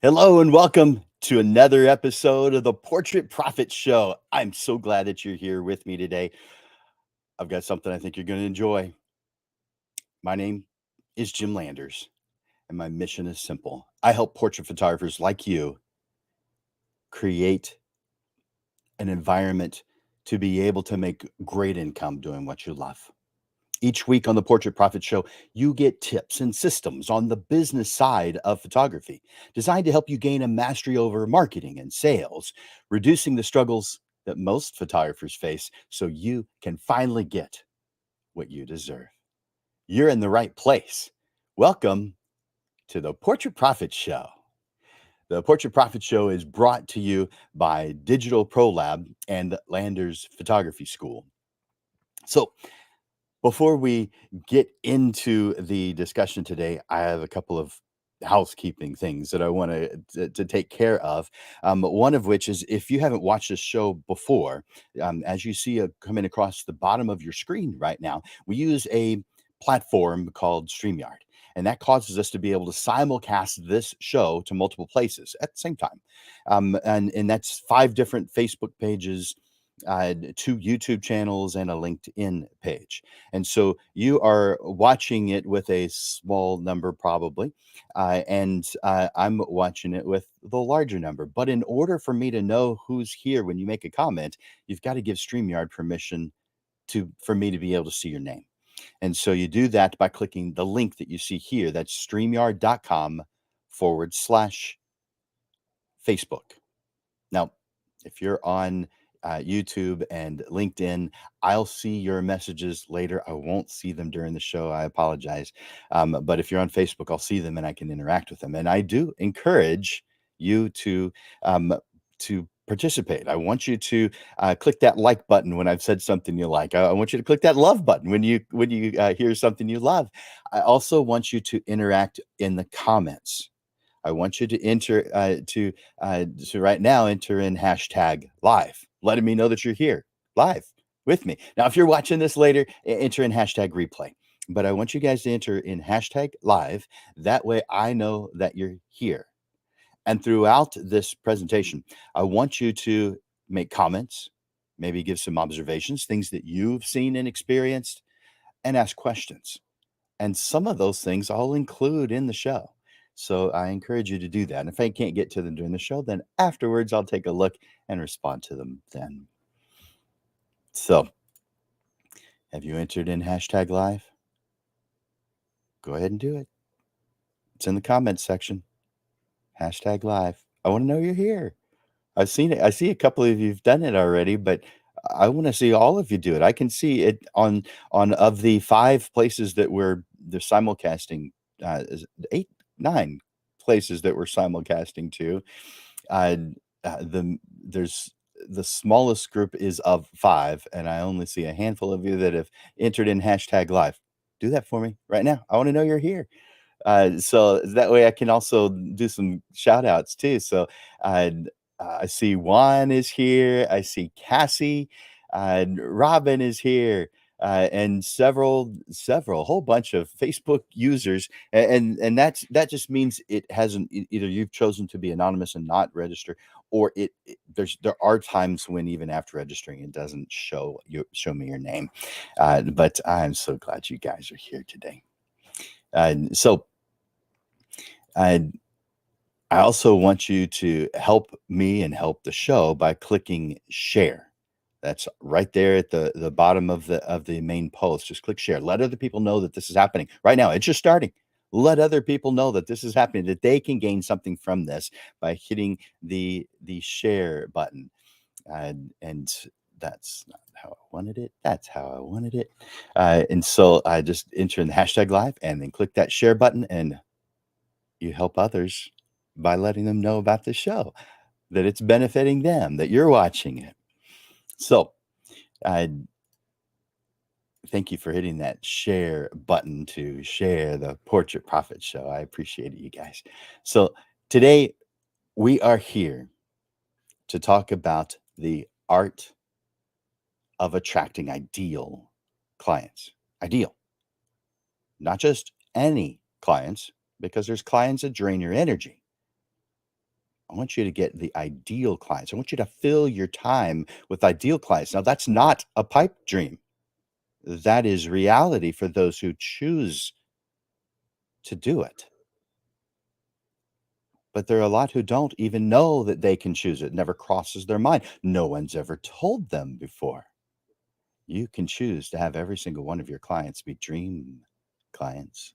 Hello and welcome to another episode of the Portrait Profit Show. I'm so glad that you're here with me today. I've got something I think you're going to enjoy. My name is Jim Landers, and my mission is simple. I help portrait photographers like you create an environment to be able to make great income doing what you love. Each week on the Portrait Profit Show, you get tips and systems on the business side of photography designed to help you gain a mastery over marketing and sales, reducing the struggles that most photographers face so you can finally get what you deserve. You're in the right place. Welcome to the Portrait Profit Show. The Portrait Profit Show is brought to you by Digital Pro Lab and Landers Photography School. So, before we get into the discussion today, I have a couple of housekeeping things that I want to take care of. One of which is if you haven't watched this show before, as you see coming across the bottom of your screen right now, we use a platform called StreamYard. And that causes us to be able to simulcast this show to multiple places at the same time. And that's 5 different Facebook pages, 2 YouTube channels, and a LinkedIn page. And so you are watching it with a small number, probably, and I'm watching it with the larger number. But in order for me to know who's here when you make a comment, you've got to give StreamYard permission for me to be able to see your name. And so you do that by clicking the link that you see here. That's streamyard.com/Facebook. Now, if you're on YouTube and LinkedIn, I'll see your messages later. I won't see them during the show. I apologize. But if you're on Facebook, I'll see them and I can interact with them. And I do encourage you to participate. I want you to click that like button when I've said something you like. I want you to click that love button when you hear something you love. I also want you to interact in the comments. I want you to enter so right now enter in hashtag live, letting me know that you're here live with me. Now, if you're watching this later, enter in hashtag replay. But I want you guys to enter in hashtag live. That way I know that you're here. And throughout this presentation, I want you to make comments, maybe give some observations, things that you've seen and experienced, and ask questions. And some of those things I'll include in the show. So I encourage you to do that. And if I can't get to them during the show, then afterwards I'll take a look and respond to them then. So have you entered in hashtag live? Go ahead and do it. It's in the comments section. Hashtag live. I want to know you're here. I've seen it. I see a couple of you've done it already, but I want to see all of you do it. I can see it on of the 5 places that the simulcasting, is it 8, 9 places that we're simulcasting to. There's the smallest group is of 5, and I only see a handful of you that have entered in hashtag live. Do that for me right now. I want to know you're here. So that way I can also do some shout outs too. So uh, I see Juan is here. I see Cassie. Robin is here. And several, whole bunch of Facebook users, and that just means it hasn't either you've chosen to be anonymous and not register, or there are times when even after registering it doesn't show me your name. But I'm so glad you guys are here today. So I also want you to help me and help the show by clicking share. That's right there at the bottom of the main post. Just click share. Let other people know that this is happening right now. It's just starting. Let other people know that this is happening, that they can gain something from this by hitting the share button. And that's not how I wanted it. That's how I wanted it. And so I just enter in the hashtag live and then click that share button, and you help others by letting them know about the show, that it's benefiting them, that you're watching it. So I thank you for hitting that share button to share the Portrait Profit Show. I appreciate it, you guys. So today we are here to talk about the art of attracting ideal clients. Ideal. Not just any clients, because there's clients that drain your energy. I want you to get the ideal clients. I want you to fill your time with ideal clients. Now, that's not a pipe dream. That is reality for those who choose to do it. But there are a lot who don't even know that they can choose it. Never crosses their mind. No one's ever told them before. You can choose to have every single one of your clients be dream clients,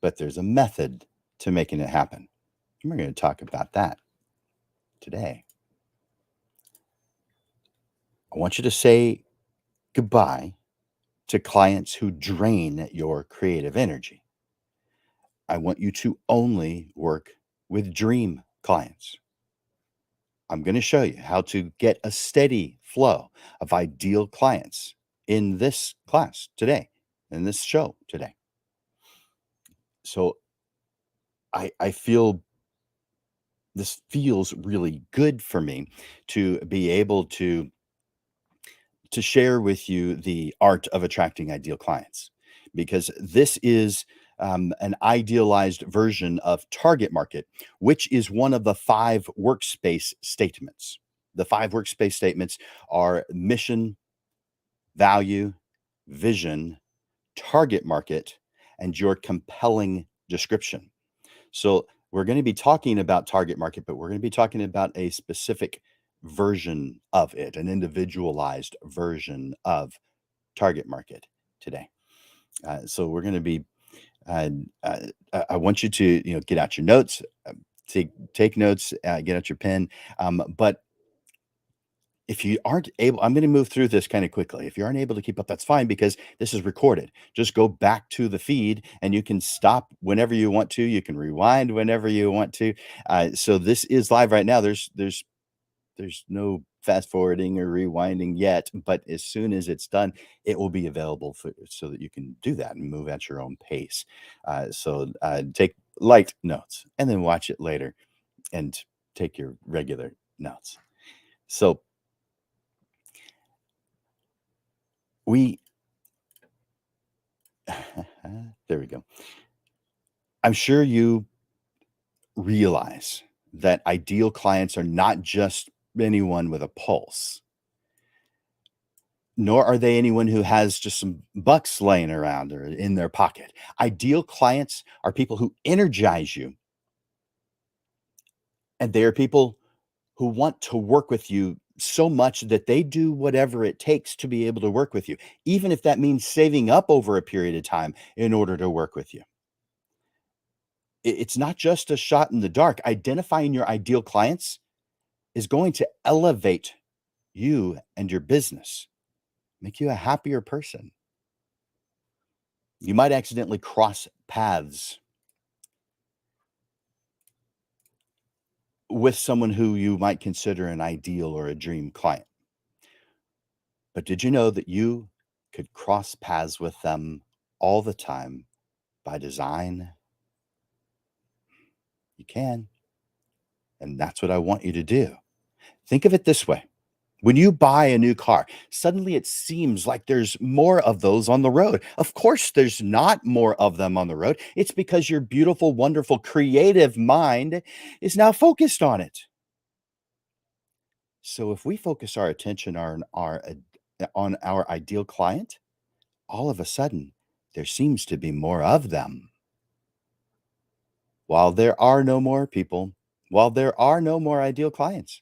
but there's a method to making it happen. And we're going to talk about that today. I want you to say goodbye to clients who drain your creative energy. I want you to only work with dream clients. I'm going to show you how to get a steady flow of ideal clients in this class today, in this show today. So I feel this feels really good for me to be able to share with you the art of attracting ideal clients because this is an idealized version of target market, which is one of the five workspace statements. The five workspace statements are mission, value, vision, target market, and your compelling description. So we're going to be talking about target market, but we're going to be talking about a specific version of it, an individualized version of target market today. So we're going to be. Uh, I want you to get out your notes, take notes, get out your pen. But if you aren't able, I'm going to move through this kind of quickly. If you aren't able to keep up, that's fine because this is recorded. Just go back to the feed and you can stop whenever you want to. You can rewind whenever you want to. So this is live right now. There's no fast forwarding or rewinding yet, but as soon as it's done, it will be available so that you can do that and move at your own pace. So take light notes and then watch it later and take your regular notes. So we there we go. I'm sure you realize that ideal clients are not just anyone with a pulse, nor are they anyone who has just some bucks laying around or in their pocket. Ideal clients are people who energize you, and they are people who want to work with you so much that they do whatever it takes to be able to work with you, even if that means saving up over a period of time in order to work with you. It's not just a shot in the dark. Identifying your ideal clients is going to elevate you and your business, make you a happier person. You might accidentally cross paths with someone who you might consider an ideal or a dream client. But did you know that you could cross paths with them all the time by design? You can. And that's what I want you to do. Think of it this way. When you buy a new car, suddenly it seems like there's more of those on the road. Of course, there's not more of them on the road. It's because your beautiful, wonderful, creative mind is now focused on it. So if we focus our attention on our ideal client, all of a sudden there seems to be more of them. While there are no more people, while there are no more ideal clients,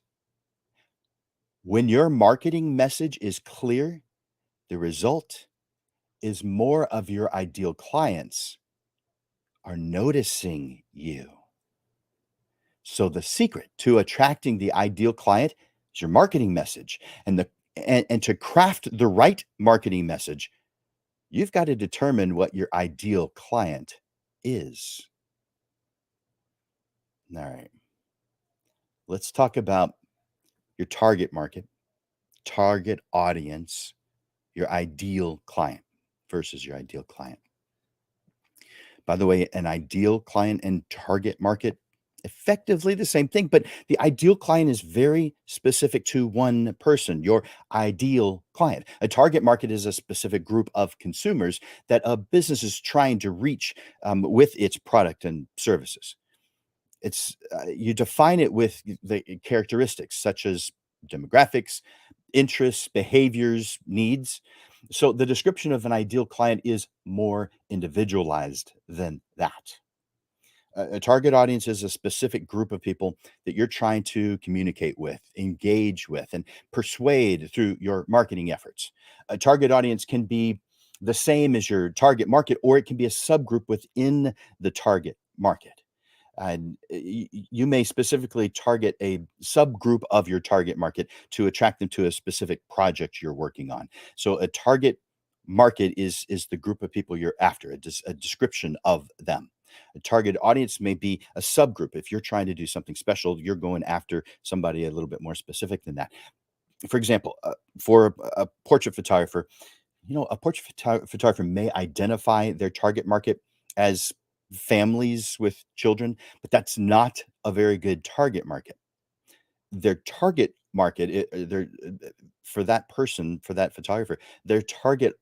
when your marketing message is clear, the result is more of your ideal clients are noticing you. So the secret to attracting the ideal client is your marketing message. And to craft the right marketing message, you've got to determine what your ideal client is. All right. Let's talk about your target market, target audience, your ideal client versus your ideal client. By the way, an ideal client and target market, effectively the same thing, but the ideal client is very specific to one person, your ideal client. A target market is a specific group of consumers that a business is trying to reach with its product and services. You define it with the characteristics such as demographics, interests, behaviors, needs. So the description of an ideal client is more individualized than that. A target audience is a specific group of people that you're trying to communicate with, engage with, and persuade through your marketing efforts. A target audience can be the same as your target market, or it can be a subgroup within the target market. And you may specifically target a subgroup of your target market to attract them to a specific project you're working on. So a target market is the group of people you're after, a description of them. A target audience may be a subgroup. If you're trying to do something special, you're going after somebody a little bit more specific than that. For example, for a portrait photographer, a photographer may identify their target market as families with children, but that's not a very good target market. Their target market, for that person, for that photographer, their target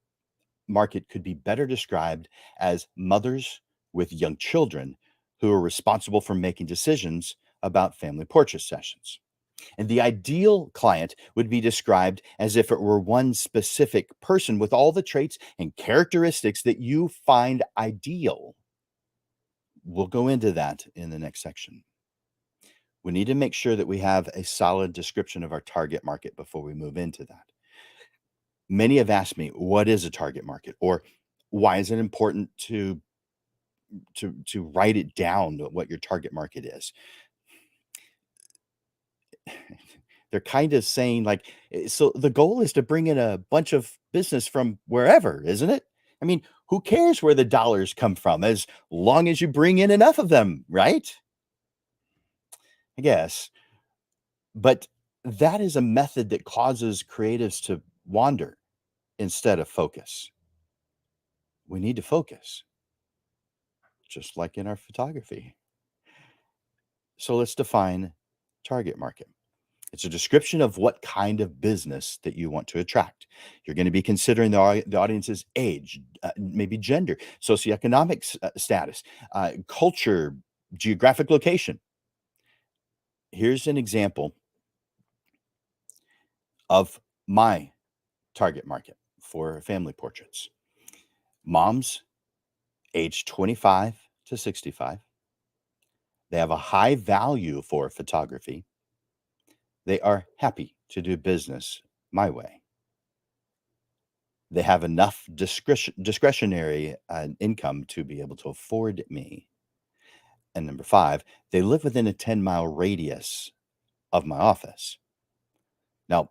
market could be better described as mothers with young children who are responsible for making decisions about family portrait sessions. And the ideal client would be described as if it were one specific person with all the traits and characteristics that you find ideal. We'll go into that in the next section. We need to make sure that we have a solid description of our target market before we move into that. Many have asked me, what is a target market? Or why is it important to write it down what your target market is? They're kind of saying like, so the goal is to bring in a bunch of business from wherever, isn't it? I mean, who cares where the dollars come from as long as you bring in enough of them, right? I guess. But that is a method that causes creatives to wander instead of focus. We need to focus, just like in our photography. So let's define target market. It's a description of what kind of business that you want to attract. You're going to be considering the audience's age, maybe gender, socioeconomic status, culture, geographic location. Here's an example of my target market for family portraits. Moms age 25 to 65. They have a high value for photography. They are happy to do business my way. They have enough discretionary income to be able to afford me. And number 5, they live within a 10-mile radius of my office. Now,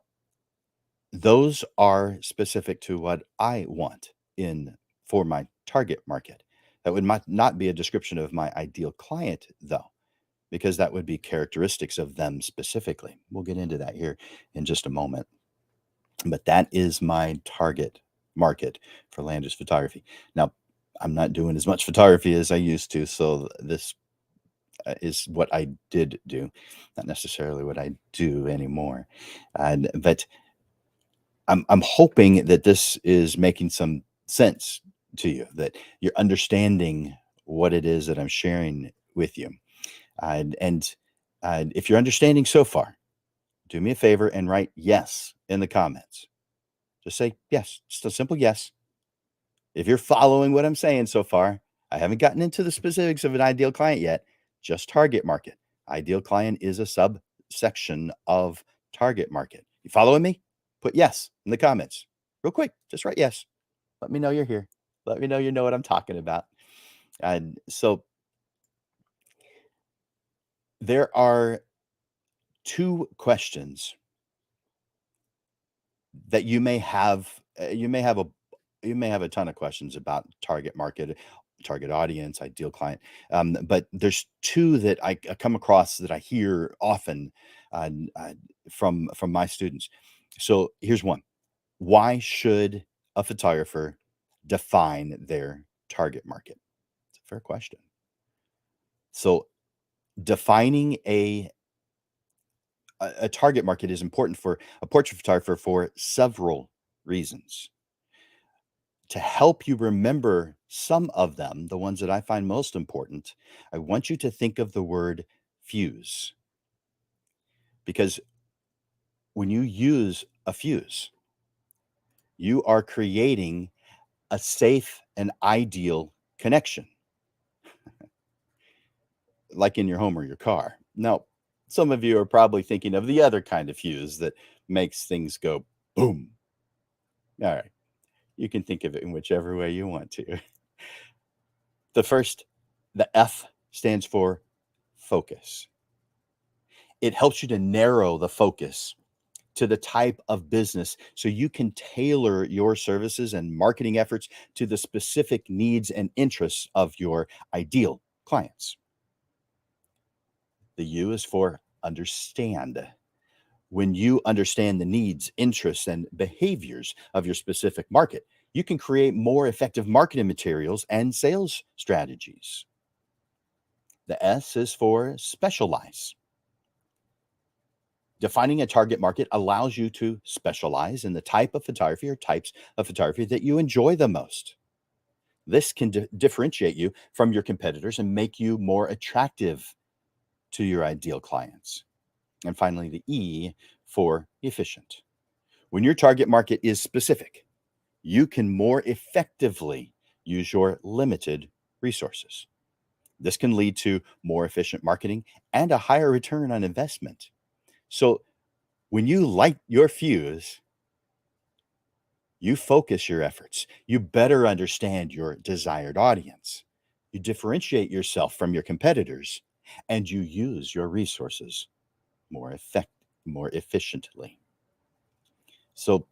those are specific to what I want in for my target market. That would not be a description of my ideal client, though, because that would be characteristics of them specifically. We'll get into that here in just a moment. But that is my target market for Landis Photography. Now, I'm not doing as much photography as I used to, so this is what I did do, not necessarily what I do anymore. But I'm hoping that this is making some sense to you, that you're understanding what it is that I'm sharing with you. And if you're understanding so far, do me a favor and write yes in the comments. Just say yes, just a simple yes. If you're following what I'm saying so far, I haven't gotten into the specifics of an ideal client yet, just target market. Ideal client is a subsection of target market. You following me? Put yes in the comments. Real quick, just write yes. Let me know you're here. Let me know you know what I'm talking about. And so there are 2 questions that you may have a ton of questions about target market, target audience, ideal client. But there's 2 that I come across that I hear often uh, uh, from my students. So here's one: why should a photographer define their target market? It's a fair question. So defining a target market is important for a portrait photographer for several reasons. To help you remember some of them, the ones that I find most important, I want you to think of the word fuse. Because when you use a fuse, you are creating a safe and ideal connection, like in your home or your car. Now, some of you are probably thinking of the other kind of fuse that makes things go boom. All right. You can think of it in whichever way you want to. The first, the F stands for focus. It helps you to narrow the focus to the type of business so you can tailor your services and marketing efforts to the specific needs and interests of your ideal clients. The U is for understand. When you understand the needs, interests, and behaviors of your specific market, you can create more effective marketing materials and sales strategies. The S is for specialize. Defining a target market allows you to specialize in the type of photography or types of photography that you enjoy the most. This can differentiate you from your competitors and make you more attractive to your ideal clients. And finally, the E for efficient. When your target market is specific, you can more effectively use your limited resources. This can lead to more efficient marketing and a higher return on investment. So, when you light your fuse, you focus your efforts, you better understand your desired audience, you differentiate yourself from your competitors, and you use your resources more efficiently. So,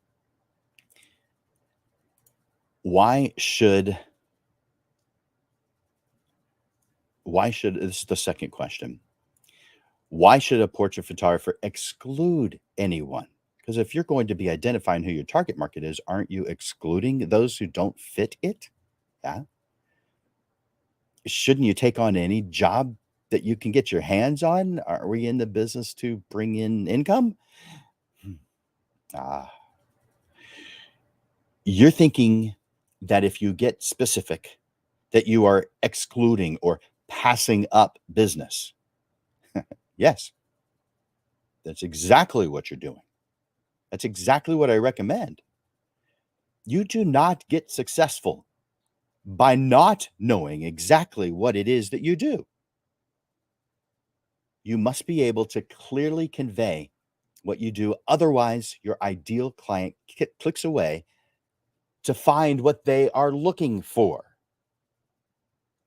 why should this is the second question. Why should a portrait photographer exclude anyone? Because if you're going to be identifying who your target market is, aren't you excluding those who don't fit it? Yeah. Shouldn't you take on any job that you can get your hands on? Are we in the business to bring in income? Hmm. Ah, you're thinking that if you get specific, that you are excluding or passing up business. Yes, that's exactly what you're doing. That's exactly what I recommend. You do not get successful by not knowing exactly what it is that you do. You must be able to clearly convey what you do. Otherwise, your ideal client clicks away to find what they are looking for.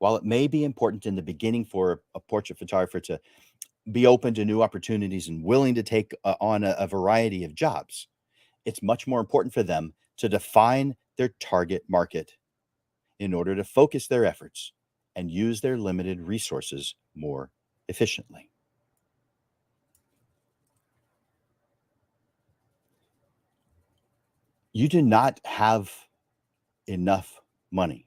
While it may be important in the beginning for a portrait photographer to be open to new opportunities and willing to take on a variety of jobs, it's much more important for them to define their target market in order to focus their efforts and use their limited resources more efficiently. You do not have enough money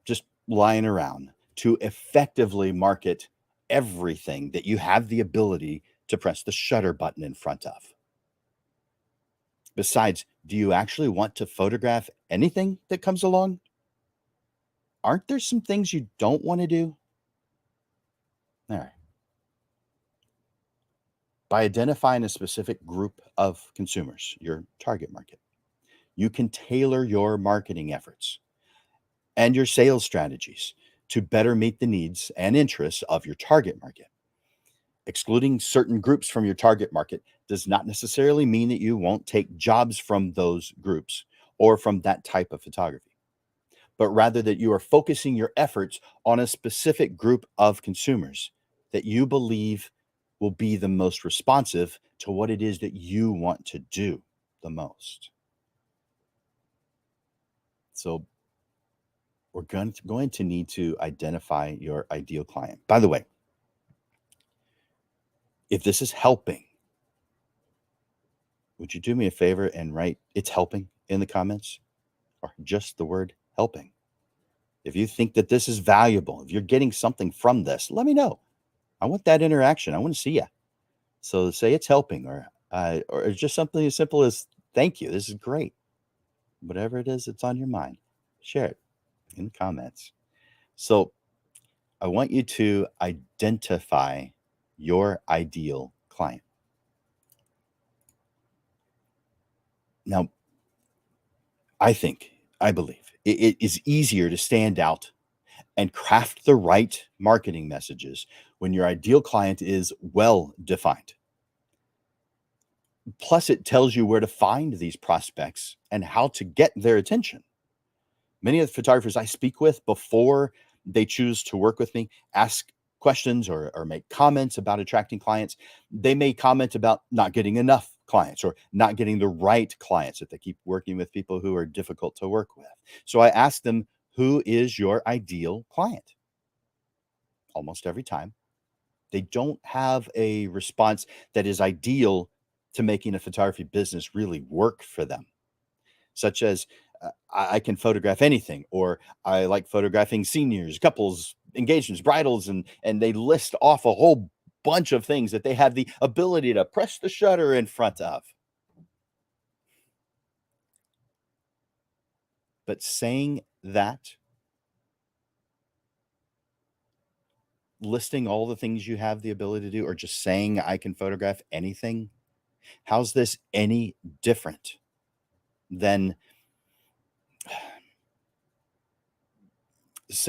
just lying around to effectively market everything that you have the ability to press the shutter button in front of. Besides, do you actually want to photograph anything that comes along? Aren't there some things you don't want to do? All right. By identifying a specific group of consumers, your target market, you can tailor your marketing efforts and your sales strategies to better meet the needs and interests of your target market. Excluding certain groups from your target market does not necessarily mean that you won't take jobs from those groups or from that type of photography, but rather that you are focusing your efforts on a specific group of consumers that you believe will be the most responsive to what it is that you want to do the most. So, we're going to need to identify your ideal client. By the way, if this is helping, would you do me a favor and write "it's helping" in the comments, or just the word helping? If you think that this is valuable, if you're getting something from this, let me know. I want that interaction. I want to see you. So say it's helping, or just something as simple as "thank you. This is great." Whatever it is that's on your mind, share it in the comments. So I want you to identify your ideal client. Now, I believe it is easier to stand out and craft the right marketing messages when your ideal client is well defined. Plus, it tells you where to find these prospects and how to get their attention. Many of the photographers I speak with before they choose to work with me ask questions or make comments about attracting clients. They may comment about not getting enough clients or not getting the right clients if they keep working with people who are difficult to work with. So I ask them, who is your ideal client? Almost every time, they don't have a response that is ideal to making a photography business really work for them, such as I can photograph anything, or I like photographing seniors, couples, engagements, bridals, and they list off a whole bunch of things that they have the ability to press the shutter in front of. But saying that, listing all the things you have the ability to do, or just saying I can photograph anything, how's this any different than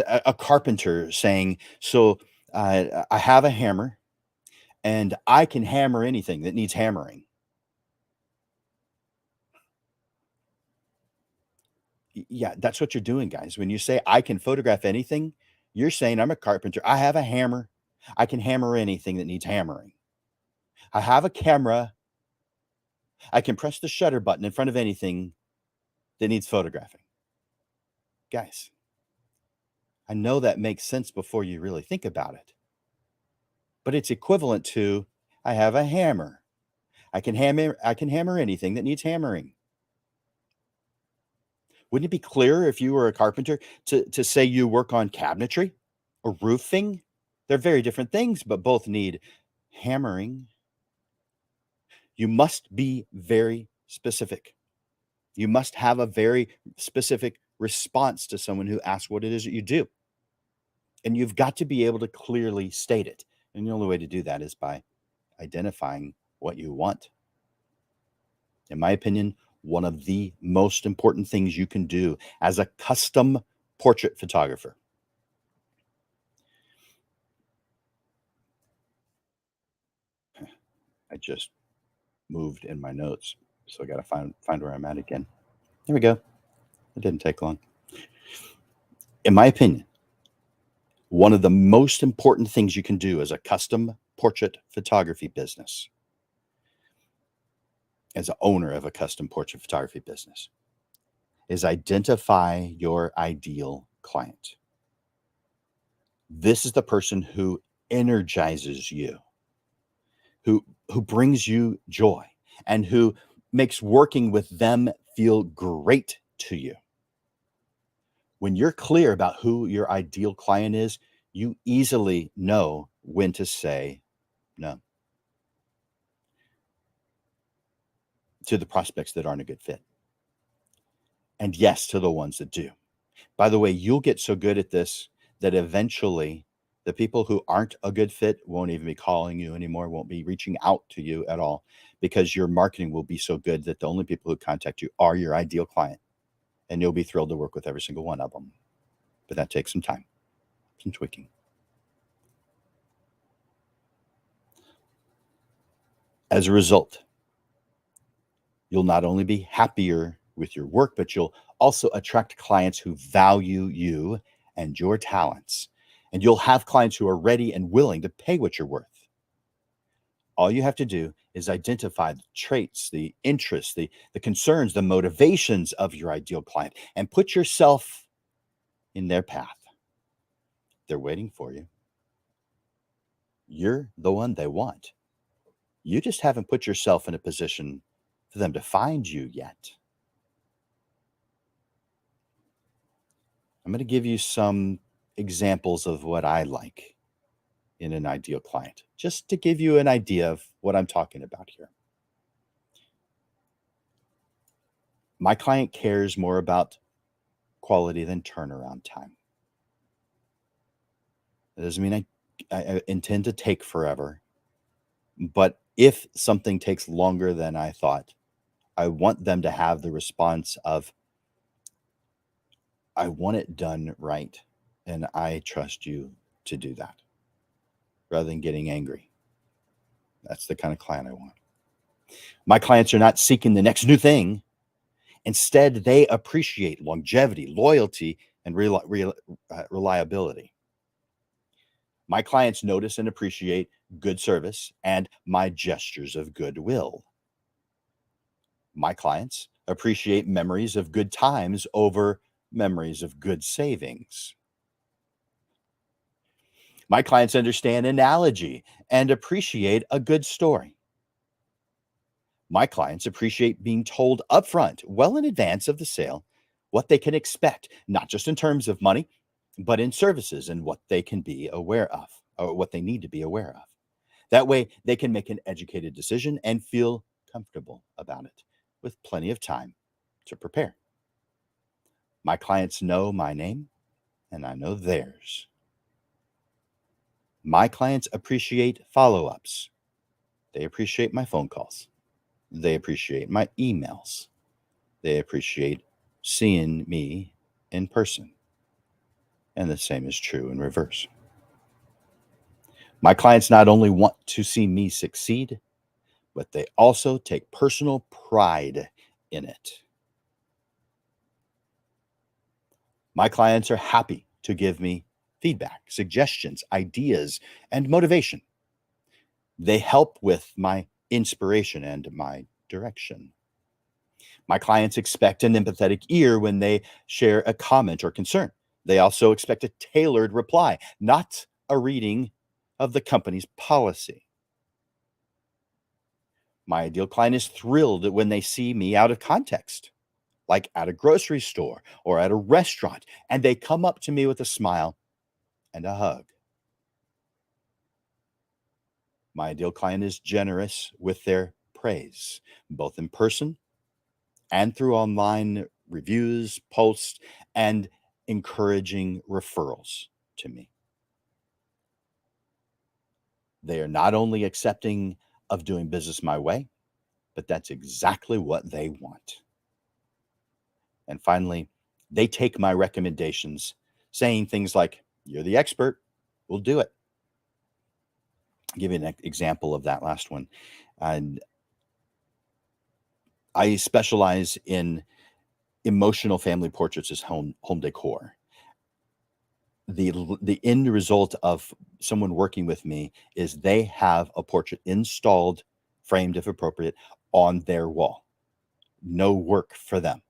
a carpenter saying, "So I have a hammer and I can hammer anything that needs hammering." Yeah, that's what you're doing, guys. When you say I can photograph anything, you're saying I'm a carpenter. I have a hammer. I can hammer anything that needs hammering. I have a camera. I can press the shutter button in front of anything that needs photographing. Guys, I know that makes sense before you really think about it, but it's equivalent to I have a hammer. I can hammer anything that needs hammering. Wouldn't it be clearer if you were a carpenter to say you work on cabinetry or roofing? They're very different things, but both need hammering. You must be very specific. You must have a very specific response to someone who asks what it is that you do. And you've got to be able to clearly state it. And the only way to do that is by identifying what you want. In my opinion, one of the most important things you can do as a custom portrait photographer. I just moved in my notes, so I got to find where I'm at again. Here we go. It didn't take long. In my opinion, one of the most important things you can do as a custom portrait photography business, as an owner of a custom portrait photography business, is identify your ideal client. This is the person who energizes you, who brings you joy, and who makes working with them feel great to you. When you're clear about who your ideal client is, you easily know when to say no to the prospects that aren't a good fit, and yes to the ones that do. By the way, you'll get so good at this that eventually the people who aren't a good fit won't even be calling you anymore, won't be reaching out to you at all, because your marketing will be so good that the only people who contact you are your ideal client, and you'll be thrilled to work with every single one of them. But that takes some time, some tweaking. As a result, you'll not only be happier with your work, but you'll also attract clients who value you and your talents. And you'll have clients who are ready and willing to pay what you're worth. All you have to do is identify the traits, the interests, the concerns, the motivations of your ideal client, and put yourself in their path. They're waiting for you. You're the one they want. You just haven't put yourself in a position for them to find you yet. I'm going to give you some examples of what I like in an ideal client, just to give you an idea of what I'm talking about here. My client cares more about quality than turnaround time. That doesn't mean I I intend to take forever, but if something takes longer than I thought, I want them to have the response of, "I want it done right, and I trust you to do that," rather than getting angry. That's the kind of client I want. My clients are not seeking the next new thing. Instead, they appreciate longevity, loyalty, and reliability. My clients notice and appreciate good service and my gestures of goodwill. My clients appreciate memories of good times over memories of good savings. My clients understand analogy and appreciate a good story. My clients appreciate being told upfront, well in advance of the sale, what they can expect, not just in terms of money, but in services and what they can be aware of, or what they need to be aware of. That way, they can make an educated decision and feel comfortable about it with plenty of time to prepare. My clients know my name and I know theirs. My clients appreciate follow ups. They appreciate my phone calls. They appreciate my emails. They appreciate seeing me in person. And the same is true in reverse. My clients not only want to see me succeed, but they also take personal pride in it. My clients are happy to give me feedback, suggestions, ideas, and motivation. They help with my inspiration and my direction. My clients expect an empathetic ear when they share a comment or concern. They also expect a tailored reply, not a reading of the company's policy. My ideal client is thrilled when they see me out of context, like at a grocery store or at a restaurant, and they come up to me with a smile and a hug. My ideal client is generous with their praise, both in person and through online reviews, posts, and encouraging referrals to me. They are not only accepting of doing business my way, but that's exactly what they want. And finally, they take my recommendations, saying things like, "You're the expert, we'll do it." I'll give you an example of that last one. And I specialize in emotional family portraits as home decor. The end result of someone working with me is they have a portrait installed, framed if appropriate, on their wall. No work for them.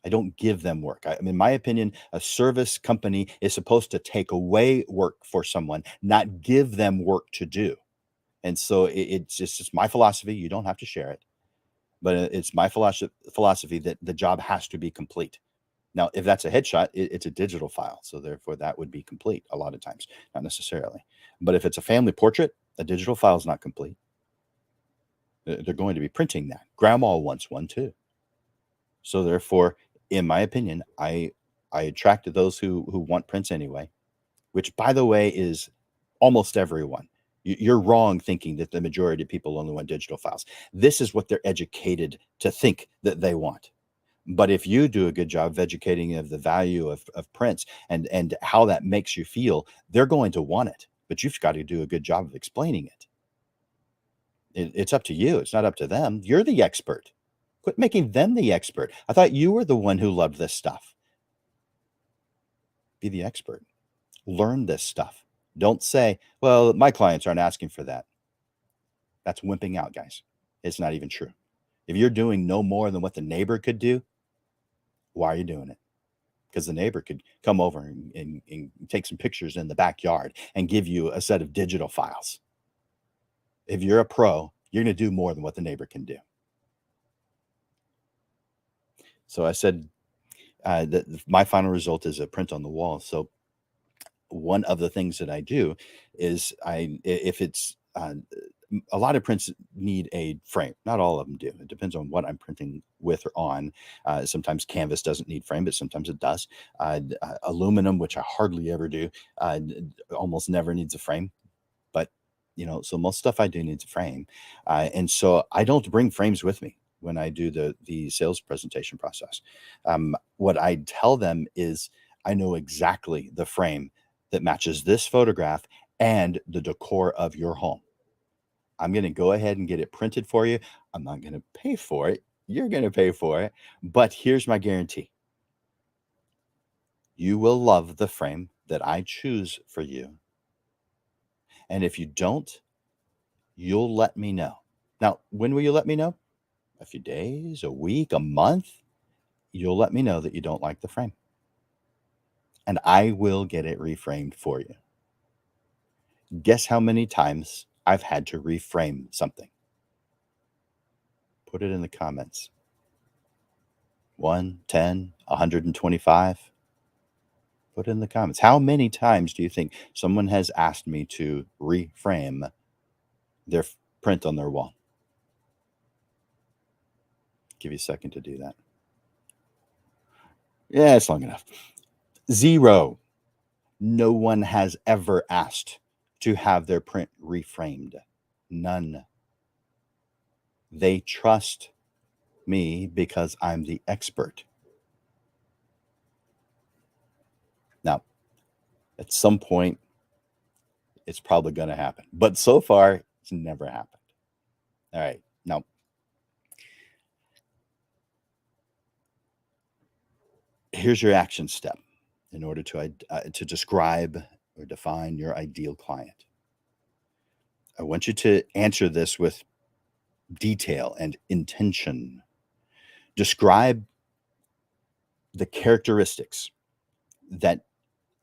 I don't give them work. In my opinion, a service company is supposed to take away work for someone, not give them work to do. And so it's just my philosophy. You don't have to share it, but it's my philosophy that the job has to be complete. Now, if that's a headshot, it's a digital file, so therefore that would be complete a lot of times, not necessarily. But if it's a family portrait, a digital file is not complete. They're going to be printing that. Grandma wants one too. So therefore, in my opinion, I attract those who want prints anyway, which by the way is almost everyone. You're wrong thinking that the majority of people only want digital files. This is what they're educated to think that they want. But if you do a good job of educating of the value of prints and how that makes you feel, they're going to want it. But you've got to do a good job of explaining it. It's up to you. It's not up to them. You're the expert. Quit making them the expert. I thought you were the one who loved this stuff. Be the expert. Learn this stuff. Don't say, well, my clients aren't asking for that. That's wimping out, guys. It's not even true. If you're doing no more than what the neighbor could do, why are you doing it? Because the neighbor could come over and take some pictures in the backyard and give you a set of digital files. If you're a pro, you're going to do more than what the neighbor can do. So I said that my final result is a print on the wall. So one of the things that I do is if it's a lot of prints need a frame. Not all of them do. It depends on what I'm printing with or on. Sometimes canvas doesn't need frame, but sometimes it does. Aluminum, which I hardly ever do, almost never needs a frame. But, so most stuff I do needs a frame. And so I don't bring frames with me when I do the sales presentation process. What I tell them is I know exactly the frame that matches this photograph and the decor of your home. I'm going to go ahead and get it printed for you. I'm not going to pay for it. You're going to pay for it. But here's my guarantee: you will love the frame that I choose for you. And if you don't, you'll let me know. Now, when will you let me know? A few days, a week, a month? You'll let me know that you don't like the frame, and I will get it reframed for you. Guess how many times I've had to reframe something? Put it in the comments. 1, 10, 125? Put it in the comments. How many times do you think someone has asked me to reframe their print on their wall? Give you a second to do that. Yeah, it's long enough. 0. No one has ever asked to have their print reframed. None. They trust me because I'm the expert. Now, at some point, it's probably going to happen, but so far, it's never happened. All right. Now, here's your action step in order to describe or define your ideal client. I want you to answer this with detail and intention. Describe the characteristics that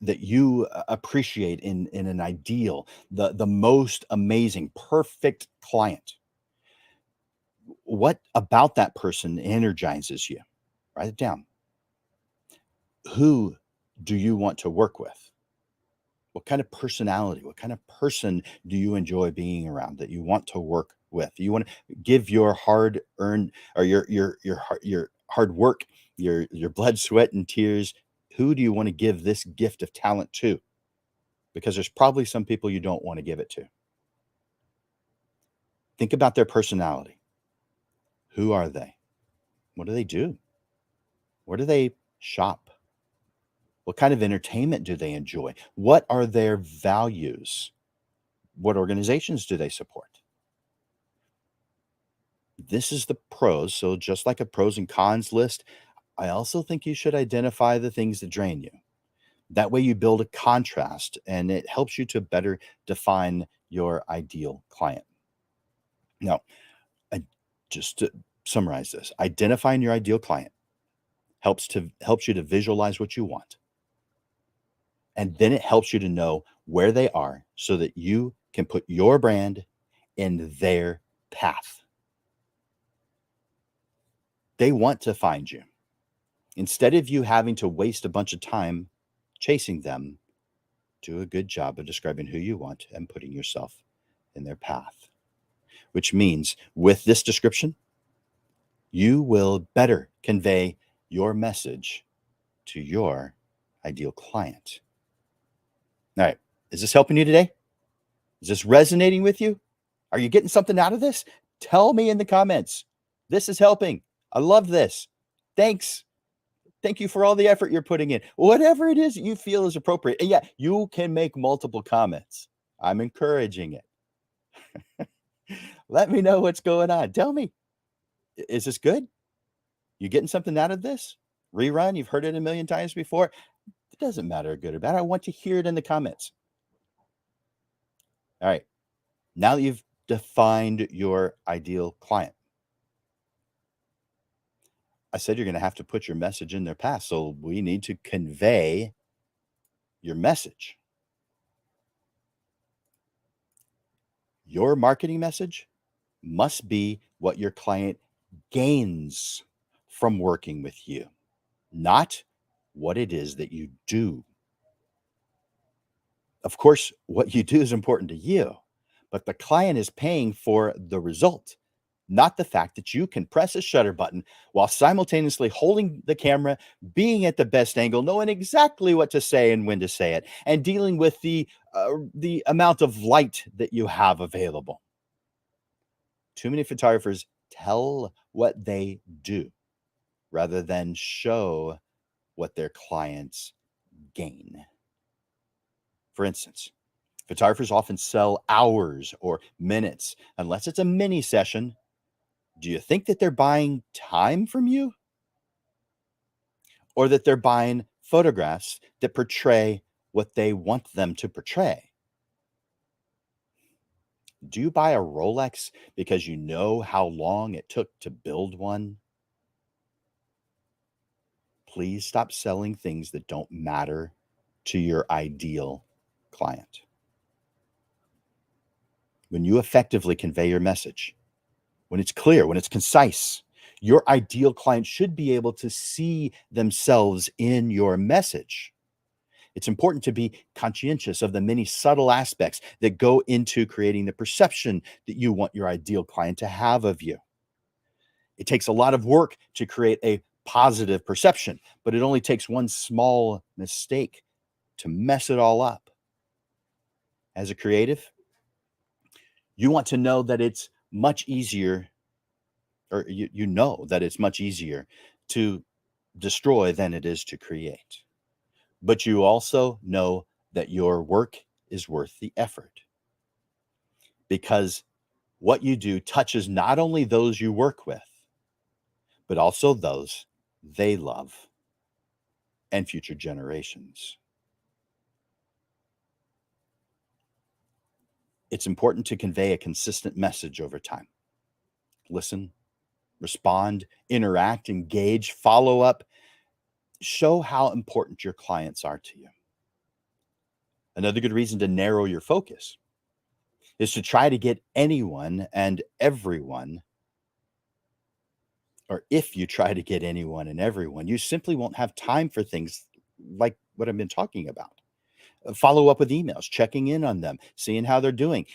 you appreciate in an ideal, the most amazing, perfect client. What about that person energizes you? Write it down. Who do you want to work with? What kind of personality, what kind of person do you enjoy being around that you want to work with? You want to give your hard earned, or your hard work, your blood, sweat, and tears. Who do you want to give this gift of talent to? Because there's probably some people you don't want to give it to. Think about their personality. Who are they? What do they do? Where do they shop? What kind of entertainment do they enjoy? What are their values? What organizations do they support? This is the pros. So, just like a pros and cons list, I also think you should identify the things that drain you. That way, you build a contrast and it helps you to better define your ideal client. Now, I, just to summarize this, identifying your ideal client helps you to visualize what you want. And then it helps you to know where they are so that you can put your brand in their path. They want to find you. Instead of you having to waste a bunch of time chasing them, do a good job of describing who you want and putting yourself in their path. Which means with this description, you will better convey your message to your ideal client. All right. Is this helping you today? Is this resonating with you? Are you getting something out of this? Tell me in the comments. This is helping. I love this. Thanks. Thank you for all the effort you're putting in. Whatever it is that you feel is appropriate. And yeah, you can make multiple comments. I'm encouraging it. Let me know what's going on. Tell me, is this good? You getting something out of this? Rerun? You've heard it a million times before. It doesn't matter good or bad. I want to hear it in the comments. All right. Now that you've defined your ideal client, I said you're going to have to put your message in their path. So we need to convey your message. Your marketing message must be what your client gains from working with you, not what it is that you do. Of course, what you do is important to you, but the client is paying for the result. not the fact that you can press a shutter button while simultaneously holding the camera, being at the best angle, knowing exactly what to say and when to say it, and dealing with the amount of light that you have available. Too many photographers tell what they do rather than show what their clients gain. For instance, photographers often sell hours or minutes unless it's a mini session. Do you think that they're buying time from you, or that they're buying photographs that portray what they want them to portray? Do you buy a Rolex because you know how long it took to build one? Please stop selling things that don't matter to your ideal client. When you effectively convey your message, when it's clear, when it's concise, your ideal client should be able to see themselves in your message. It's important to be conscientious of the many subtle aspects that go into creating the perception that you want your ideal client to have of you. It takes a lot of work to create a positive perception, but it only takes one small mistake to mess it all up. As a creative, you want to know that it's much easier, or you know that it's much easier to destroy than it is to create. But you also know that your work is worth the effort, because what you do touches not only those you work with, but also those they love and future generations. It's important to convey a consistent message over time. Listen, respond, interact, engage, follow up, show how important your clients are to you. Another good reason to narrow your focus is to try to get anyone and everyone, or if you try to get anyone and everyone, you simply won't have time for things like what I've been talking about. Follow up with emails, checking in on them, seeing how they're doing.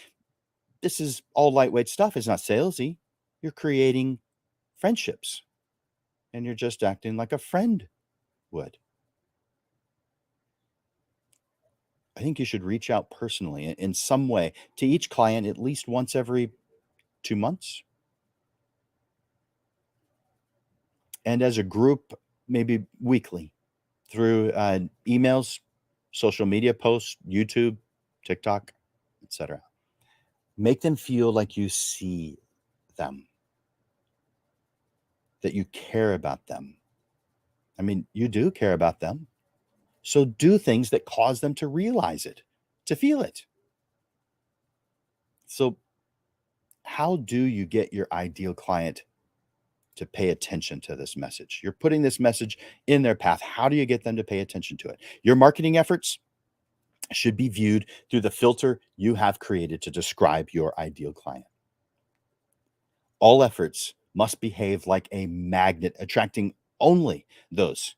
This is all lightweight stuff. It's not salesy. You're creating friendships, and you're just acting like a friend would. I think you should reach out personally in some way to each client at least once every 2 months. And as a group, maybe weekly through emails, social media posts, YouTube, TikTok, etc. Make them feel like you see them, that you care about them. I mean, you do care about them. So do things that cause them to realize it, to feel it. So, how do you get your ideal client to pay attention to this message? You're putting this message in their path. How do you get them to pay attention to it? Your marketing efforts should be viewed through the filter you have created to describe your ideal client. All efforts must behave like a magnet, attracting only those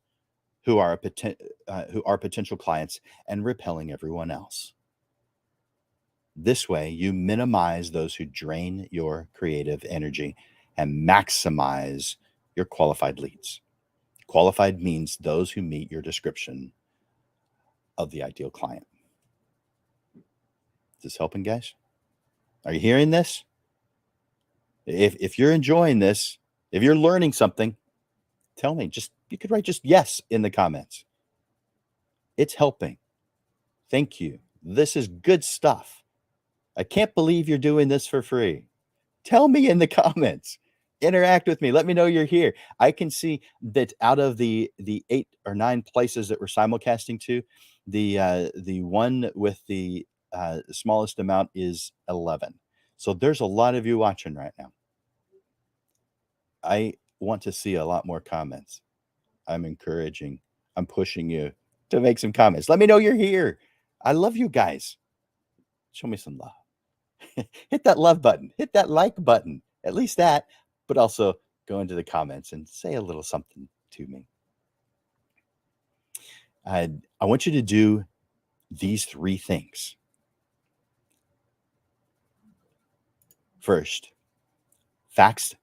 who are potential clients and repelling everyone else. This way, you minimize those who drain your creative energy and maximize your qualified leads. Qualified means those who meet your description of the ideal client. Is this helping, guys? Are you hearing this? If you're enjoying this, if you're learning something, tell me. You could write just yes in the comments. It's helping. Thank you. This is good stuff. I can't believe you're doing this for free. Tell me in the comments. Interact with me. Let me know you're here. I can see that out of the 8 or 9 places that we're simulcasting to, the one with the smallest amount is 11. So there's a lot of you watching right now. I want to see a lot more comments. I'm encouraging, I'm pushing you to make some comments. Let me know you're here. I love you guys. Show me some love. Hit that love button, hit that like button, at least that, but also go into the comments and say a little something to me. I want you to do these 3 things. First, Facts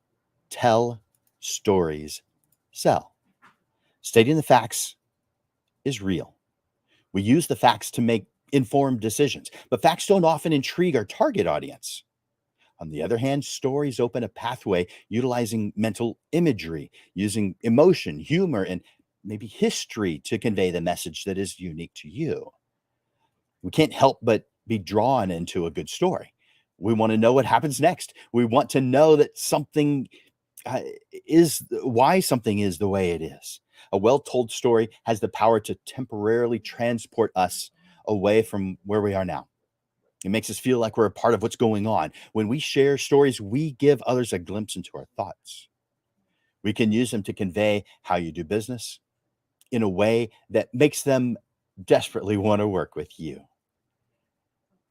tell, stories sell. Stating the facts is real. We use the facts to make informed decisions, but facts don't often intrigue our target audience. On the other hand, stories open a pathway utilizing mental imagery, using emotion, humor, and maybe history to convey the message that is unique to you. We can't help but be drawn into a good story. We want to know what happens next. We want to know that something is why something is the way it is. A well told story has the power to temporarily transport us away from where we are now. It makes us feel like we're a part of what's going on. When we share stories, we give others a glimpse into our thoughts. We can use them to convey how you do business in a way that makes them desperately want to work with you.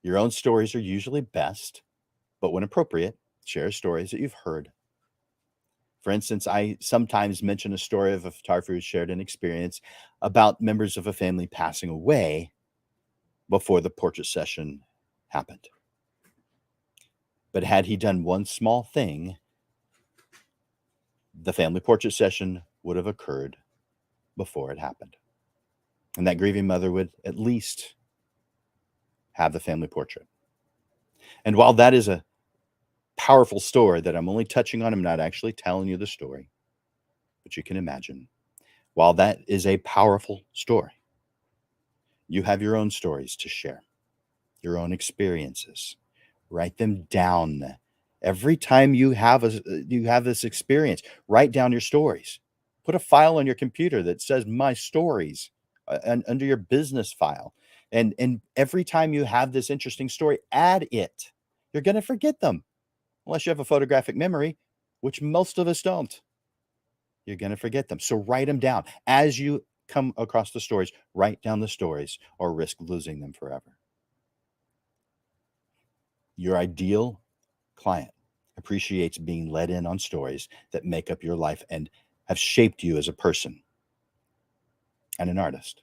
Your own stories are usually best, but when appropriate, share stories that you've heard. For instance, I sometimes mention a story of a photographer who shared an experience about members of a family passing away before the portrait session happened. But had he done one small thing, the family portrait session would have occurred before it happened. And that grieving mother would at least have the family portrait. And while that is a powerful story that I'm only touching on, I'm not actually telling you the story, but you can imagine. While that is a powerful story, you have your own stories to share, your own experiences. Write them down. Every time you have this experience, write down your stories. Put a file on your computer that says my stories and under your business file. And every time you have this interesting story, add it. You're going to forget them unless you have a photographic memory, which most of us don't. You're going to forget them. So write them down. As you come across the stories, write down the stories or risk losing them forever. Your ideal client appreciates being let in on stories that make up your life and have shaped you as a person and an artist.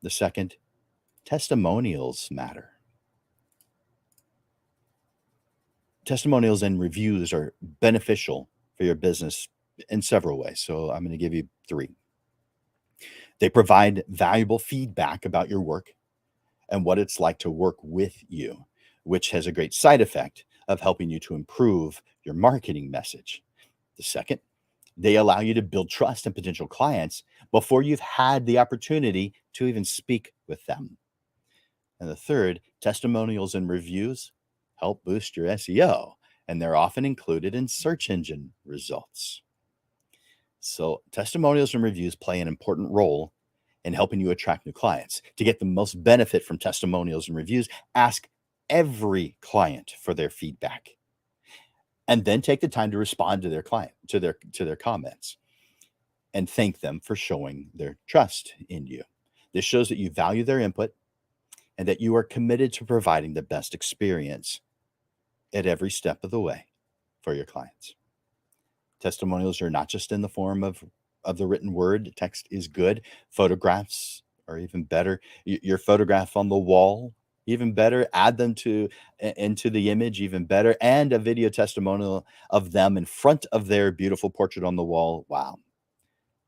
The second, testimonials matter. Testimonials and reviews are beneficial for your business in several ways. So I'm going to give you three. They provide valuable feedback about your work and what it's like to work with you, which has a great side effect of helping you to improve your marketing message. The second, they allow you to build trust in potential clients before you've had the opportunity to even speak with them. And the third, testimonials and reviews help boost your SEO, and they're often included in search engine results. So, testimonials and reviews play an important role in helping you attract new clients. To get the most benefit from testimonials and reviews, ask every client for their feedback and then take the time to respond to their comments and thank them for showing their trust in you. This shows that you value their input and that you are committed to providing the best experience at every step of the way for your clients. Testimonials are not just in the form of the written word. Text is good. Photographs are even better. Your photograph on the wall, even better. Add them into the image, even better. And a video testimonial of them in front of their beautiful portrait on the wall. Wow.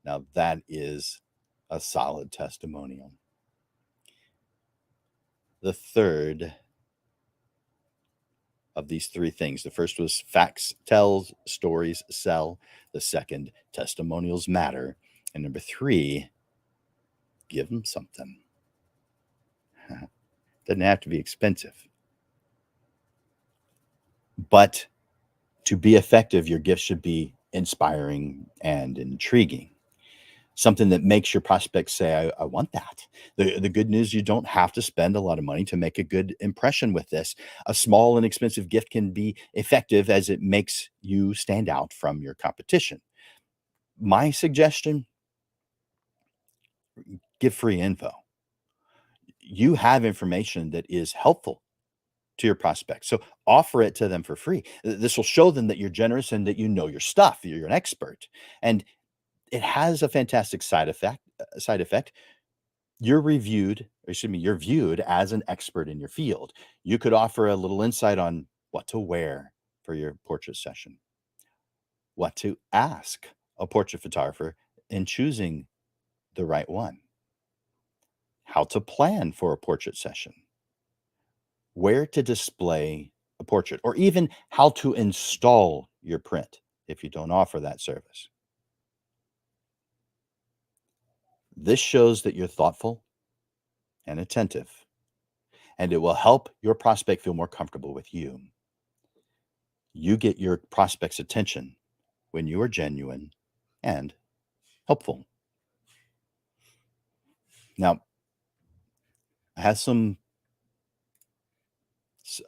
Now that is a solid testimonial. The third of these three things. The first was facts tells, stories sell. The second, testimonials matter. And number three, give them something. Doesn't have to be expensive. But to be effective, your gift should be inspiring and intriguing. Something that makes your prospects say, I want that. The good news, you don't have to spend a lot of money to make a good impression with this. A small and expensive gift can be effective as it makes you stand out from your competition. My suggestion, give free info. You have information that is helpful to your prospects. So offer it to them for free. This will show them that you're generous and that you know your stuff. You're an expert. And it has a fantastic side effect. You're viewed as an expert in your field. You could offer a little insight on what to wear for your portrait session, what to ask a portrait photographer in choosing the right one, how to plan for a portrait session, where to display a portrait, or even how to install your print if you don't offer that service. This shows that you're thoughtful and attentive, and it will help your prospect feel more comfortable with you. You get your prospect's attention when you are genuine and helpful. Now, I have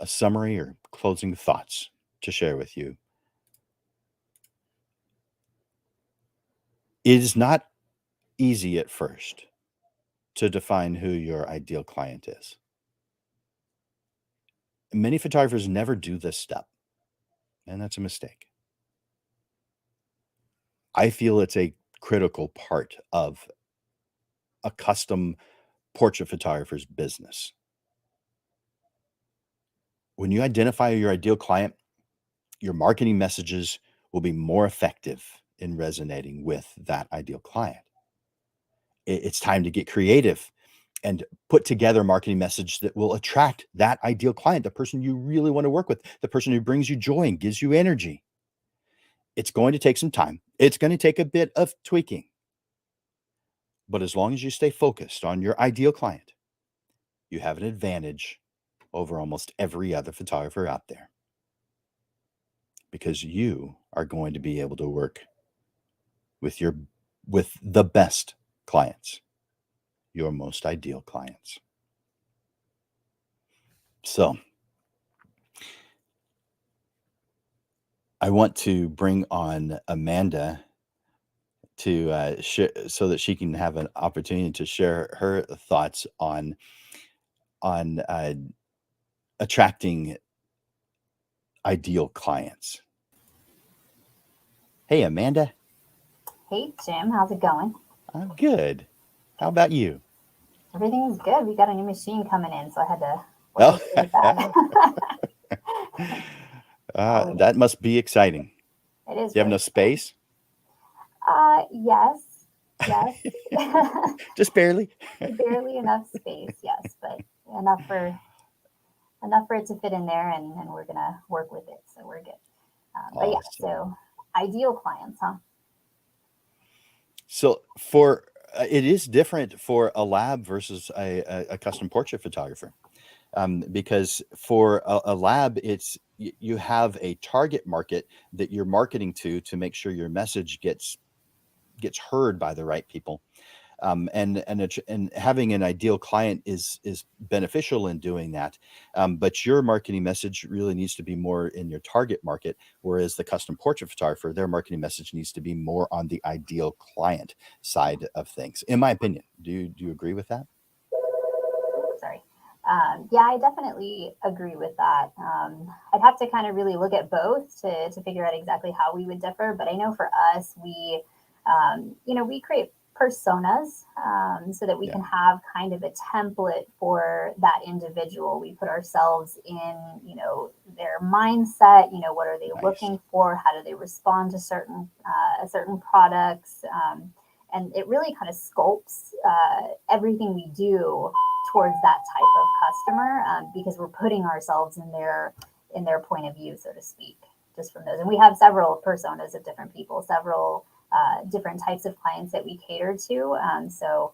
a summary or closing thoughts to share with you. It is not easy at first to define who your ideal client is. Many photographers never do this step, and that's a mistake. I feel it's a critical part of a custom portrait photographer's business. When you identify your ideal client, your marketing messages will be more effective in resonating with that ideal client. It's time to get creative and put together a marketing message that will attract that ideal client, the person you really want to work with, the person who brings you joy and gives you energy. It's going to take some time. It's going to take a bit of tweaking. But as long as you stay focused on your ideal client, you have an advantage over almost every other photographer out there, because you are going to be able to work with the best clients, your most ideal clients. So I want to bring on Amanda to share, so that she can have an opportunity to share her thoughts on attracting ideal clients. Hey, Amanda. Hey, Jim. How's it going? I'm good. How about you? Everything's good. We got a new machine coming in, so I had to Oh, work with that. that must be exciting. It is Do you have really no space? yes. Just barely. Barely enough space, yes, but enough for it to fit in there, and we're gonna work with it, so we're good. But yeah, Awesome. so ideal clients, huh? So it is different for a lab versus a custom portrait photographer, because for a lab, you have a target market that you're marketing to make sure your message gets heard by the right people. And having an ideal client is beneficial in doing that. But your marketing message really needs to be more in your target market, whereas the custom portrait photographer, their marketing message needs to be more on the ideal client side of things, in my opinion. Do you agree with that? Sorry. Yeah, I definitely agree with that. I'd have to kind of really look at both to figure out exactly how we would differ. But I know for us, we create personas so that we Yeah. can have kind of a template for that individual. We put ourselves in, their mindset. What are they Nice. looking for? How do they respond to certain products? And it really kind of sculpts everything we do towards that type of customer, because we're putting ourselves in their point of view, so to speak, just from those. And we have several personas of different people, several different types of clients that we cater to. So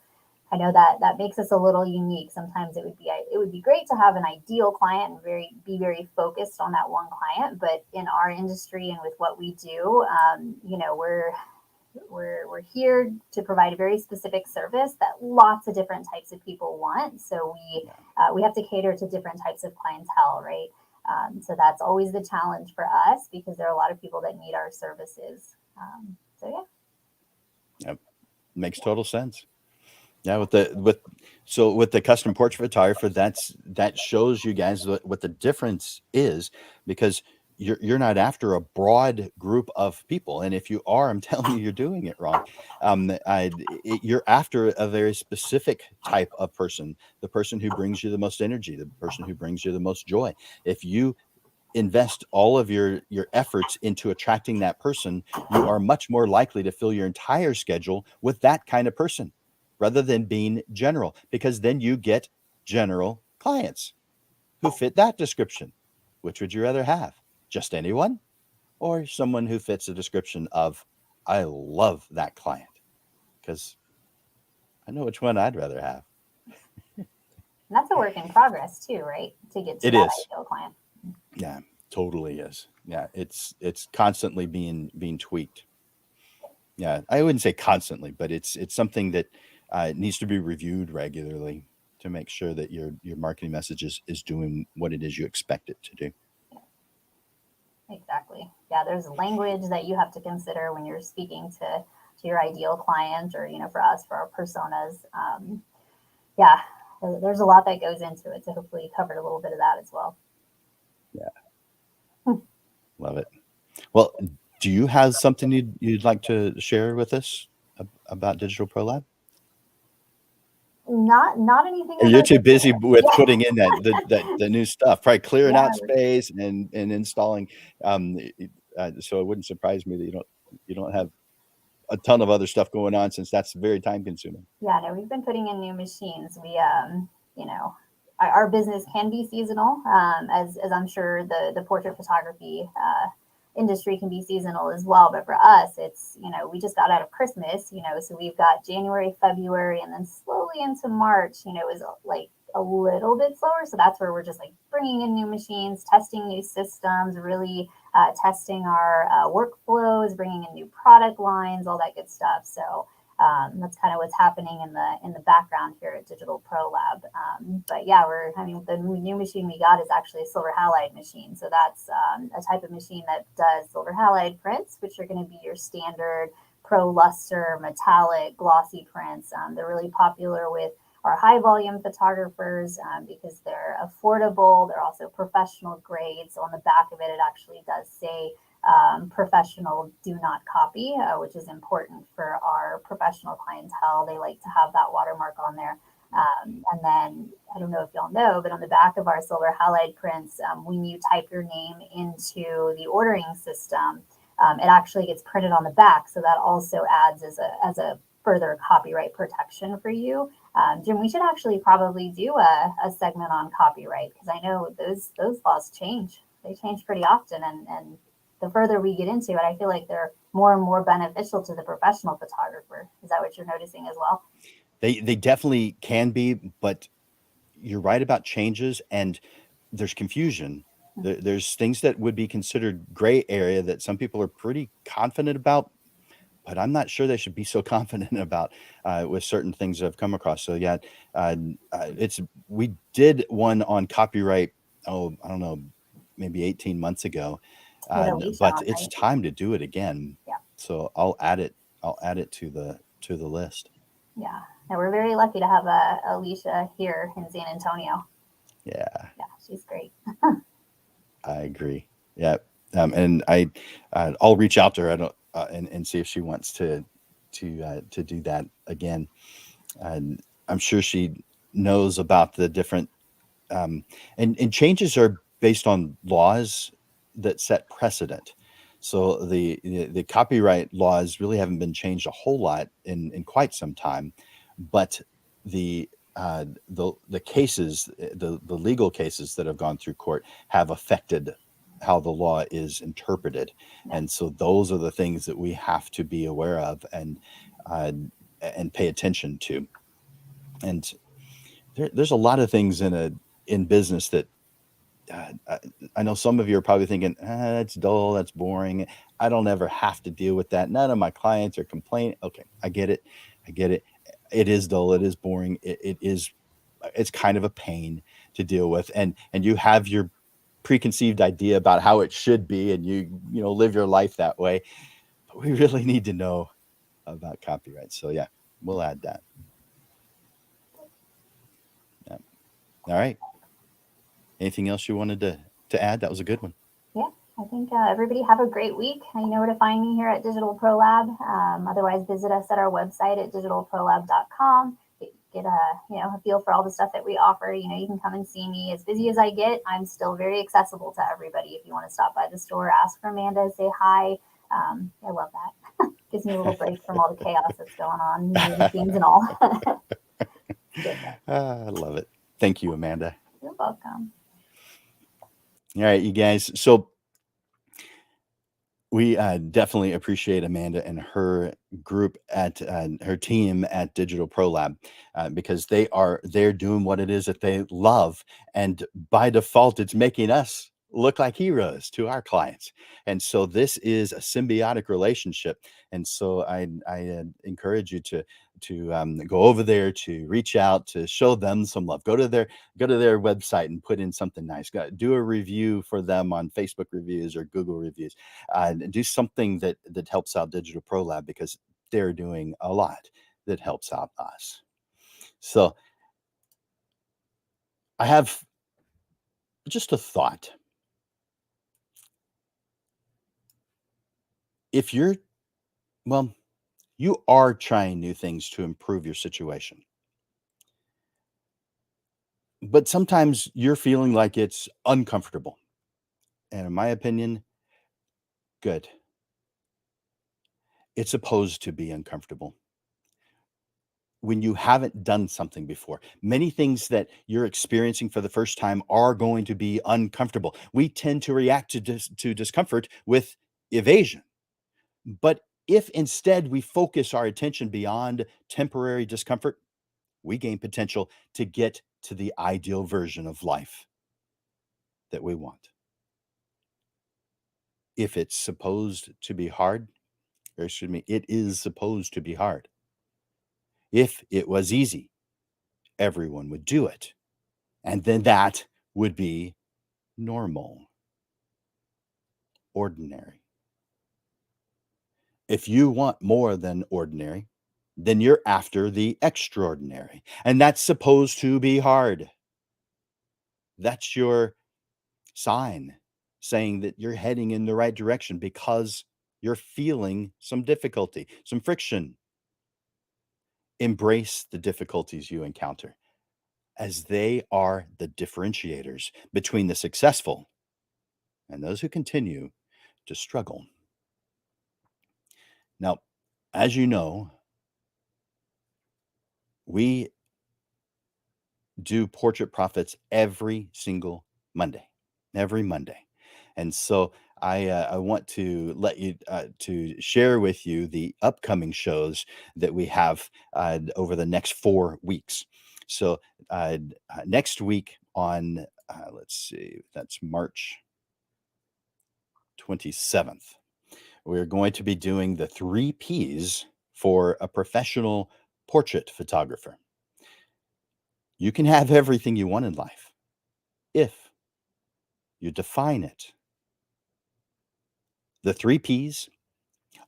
I know that makes us a little unique. Sometimes it would be great to have an ideal client and be very focused on that one client. But in our industry and with what we do, we're here to provide a very specific service that lots of different types of people want. So we have to cater to different types of clientele, right? So that's always the challenge for us, because there are a lot of people that need our services. So yeah. Yep. Makes total sense. Yeah, with the custom portrait photographer, that shows you guys what the difference is, because you're not after a broad group of people, and if you are, I'm telling you, you're doing it wrong. You're after a very specific type of person, the person who brings you the most energy, the person who brings you the most joy. If you invest all of your efforts into attracting that person, you are much more likely to fill your entire schedule with that kind of person rather than being general, because then you get general clients who fit that description. Which would you rather have? Just anyone, or someone who fits the description of, I love that client? Because I know which one I'd rather have. And that's a work in progress too, right? To get to It that is. ideal client. Yeah, totally is. Yeah, it's constantly being tweaked. Yeah, I wouldn't say constantly, but it's something that needs to be reviewed regularly to make sure that your marketing message is doing what it is you expect it to do. Exactly. Yeah, there's language that you have to consider when you're speaking to your ideal client, or for us, for our personas. Yeah, there's a lot that goes into it. So hopefully you covered a little bit of that as well. Yeah, love it. Well, do you have something you'd like to share with us about Digital Pro Lab? Not anything. You're too busy with Yeah. putting in the new stuff, probably clearing Yeah. out space and installing. So it wouldn't surprise me that you don't have a ton of other stuff going on, since that's very time consuming. Yeah, no, we've been putting in new machines. Our business can be seasonal, as I'm sure the portrait photography industry can be seasonal as well. But for us, it's, we just got out of Christmas, so we've got January, February, and then slowly into March, is like a little bit slower. So that's where we're just like bringing in new machines, testing new systems, really testing our workflows, bringing in new product lines, all that good stuff. So that's kind of what's happening in the background here at Digital Pro Lab. But yeah, the new machine we got is actually a silver halide machine. So that's a type of machine that does silver halide prints, which are going to be your standard pro luster, metallic, glossy prints. They're really popular with our high volume photographers because they're affordable. They're also professional grade. So on the back of it, it actually does say professional, do not copy, which is important for our professional clientele. They like to have that watermark on there. And then, I don't know if y'all know, but on the back of our silver halide prints, when you type your name into the ordering system, it actually gets printed on the back. So that also adds as a further copyright protection for you. Jim, we should actually probably do a segment on copyright, because I know those laws change. They change pretty often, and the further we get into it, I feel like they're more and more beneficial to the professional photographer. Is that what you're noticing as well? They definitely can be, but you're right about changes, and there's confusion. There's things that would be considered gray area that some people are pretty confident about, but I'm not sure they should be so confident about with certain things that I've come across. So yeah, we did one on copyright. Oh, I don't know, maybe 18 months ago, but it's right? time to do it again. Yeah. So I'll add it to the list. Yeah. And we're very lucky to have Alicia here in San Antonio. Yeah. Yeah, she's great. I agree. Yeah. And I'll reach out to her. I don't and see if she wants to do that again. And I'm sure she knows about the different and changes are based on laws that set precedent. So the copyright laws really haven't been changed a whole lot in quite some time, but the cases, the legal cases that have gone through court have affected how the law is interpreted, and so those are the things that we have to be aware of and pay attention to. And there's a lot of things in business that I know some of you are probably thinking, that's dull, that's boring. I don't ever have to deal with that. None of my clients are complaining. Okay, I get it. It is dull. It is boring. It's kind of a pain to deal with. And you have your preconceived idea about how it should be, and you live your life that way. But we really need to know about copyright. So yeah, we'll add that. Yeah. All right. Anything else you wanted to add? That was a good one. Yeah, I think everybody have a great week. You know where to find me here at Digital Pro Lab. Otherwise, visit us at our website at digitalprolab.com. Get get a feel for all the stuff that we offer. You can come and see me. As busy as I get, I'm still very accessible to everybody. If you want to stop by the store, ask for Amanda, say hi. I love that. Gives me a little break from all the chaos that's going on, moving things and all. I love it. Thank you, Amanda. You're welcome. All right, you guys. So we definitely appreciate Amanda and her group at her team at Digital Pro Lab because they're doing what it is that they love, and by default, it's making us look like heroes to our clients. And so this is a symbiotic relationship. And so I encourage you to go over there, to reach out, to show them some love. Go to their website and put in something nice. Do a review for them on Facebook reviews or Google reviews. Do something that helps out Digital Pro Lab because they're doing a lot that helps out us. So I have just a thought. If you are trying new things to improve your situation, but sometimes you're feeling like it's uncomfortable. And in my opinion, good. It's supposed to be uncomfortable. When you haven't done something before, many things that you're experiencing for the first time are going to be uncomfortable. We tend to react to discomfort with evasion. But if instead we focus our attention beyond temporary discomfort, we gain potential to get to the ideal version of life that we want. If it's supposed to be hard, or excuse me, it is supposed to be hard. If it was easy, everyone would do it. And then that would be normal, ordinary. If you want more than ordinary, then you're after the extraordinary. And that's supposed to be hard. That's your sign saying that you're heading in the right direction because you're feeling some difficulty, some friction. Embrace the difficulties you encounter, as they are the differentiators between the successful and those who continue to struggle. Now, as you know, we do Portrait Profits every single Monday, every Monday. And so I want to let you to share with you the upcoming shows that we have over the next 4 weeks. So next week on, let's see, that's March 27th, we're going to be doing the 3 Ps for a professional portrait photographer. You can have everything you want in life if you define it. The 3 Ps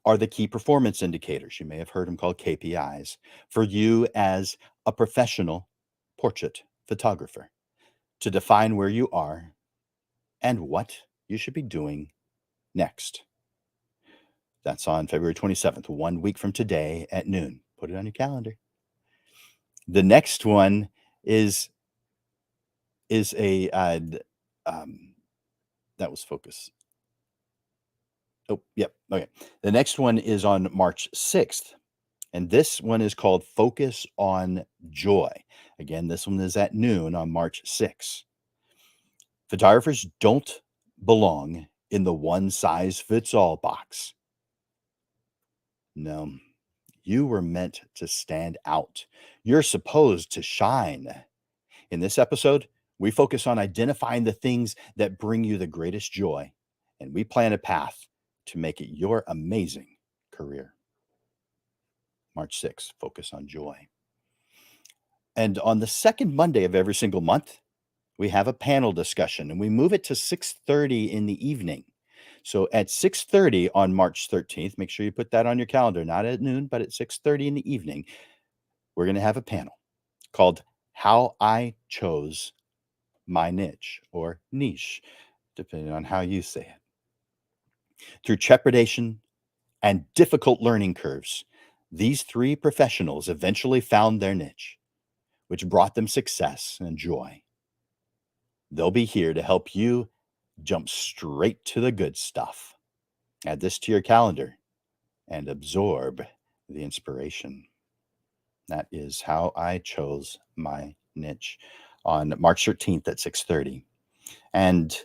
are the key performance indicators. You may have heard them called KPIs for you as a professional portrait photographer to define where you are and what you should be doing next. That's on February 27th, 1 week from today at noon. Put it on your calendar. The next one is a that was focus. Oh, yep. Okay. The next one is on March 6th. And this one is called Focus on Joy. Again, this one is at noon on March 6th. Photographers don't belong in the one size fits all box. No, you were meant to stand out. You're supposed to shine. In this episode, we focus on identifying the things that bring you the greatest joy, and we plan a path to make it your amazing career. March 6th, Focus on Joy. And on the second Monday of every single month, we have a panel discussion, and we move it to 6:30 in the evening. So at 6:30 on March 13th, make sure you put that on your calendar, not at noon, but at 6:30 in the evening, we're going to have a panel called How I Chose My Niche, or Niche, depending on how you say it. Through trepidation and difficult learning curves, these 3 professionals eventually found their niche. which brought them success and joy. They'll be here to help you jump straight to the good stuff. Add this to your calendar and absorb the inspiration. That is how I chose my niche on March 13th at 6:30. And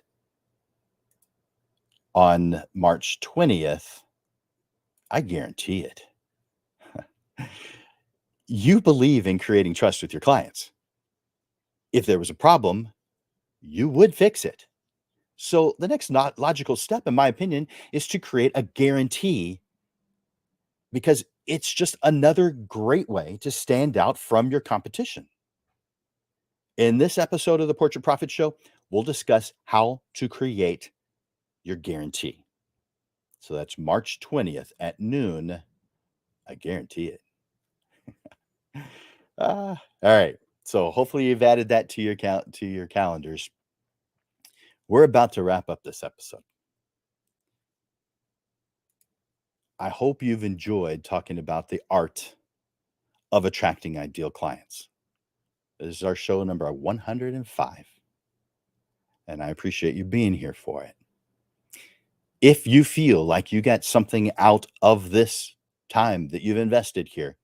on March 20th, I guarantee it. You believe in creating trust with your clients. If there was a problem, you would fix it. So the next not logical step, in my opinion, is to create a guarantee, because it's just another great way to stand out from your competition. In this episode of the Portrait Profit Show, we'll discuss how to create your guarantee. So that's March 20th at noon. I guarantee it. All right. So hopefully you've added that to your calendars. We're about to wrap up this episode. I hope you've enjoyed talking about the art of attracting ideal clients. This is our show number 105, and I appreciate you being here for it. If you feel like you got something out of this time that you've invested here,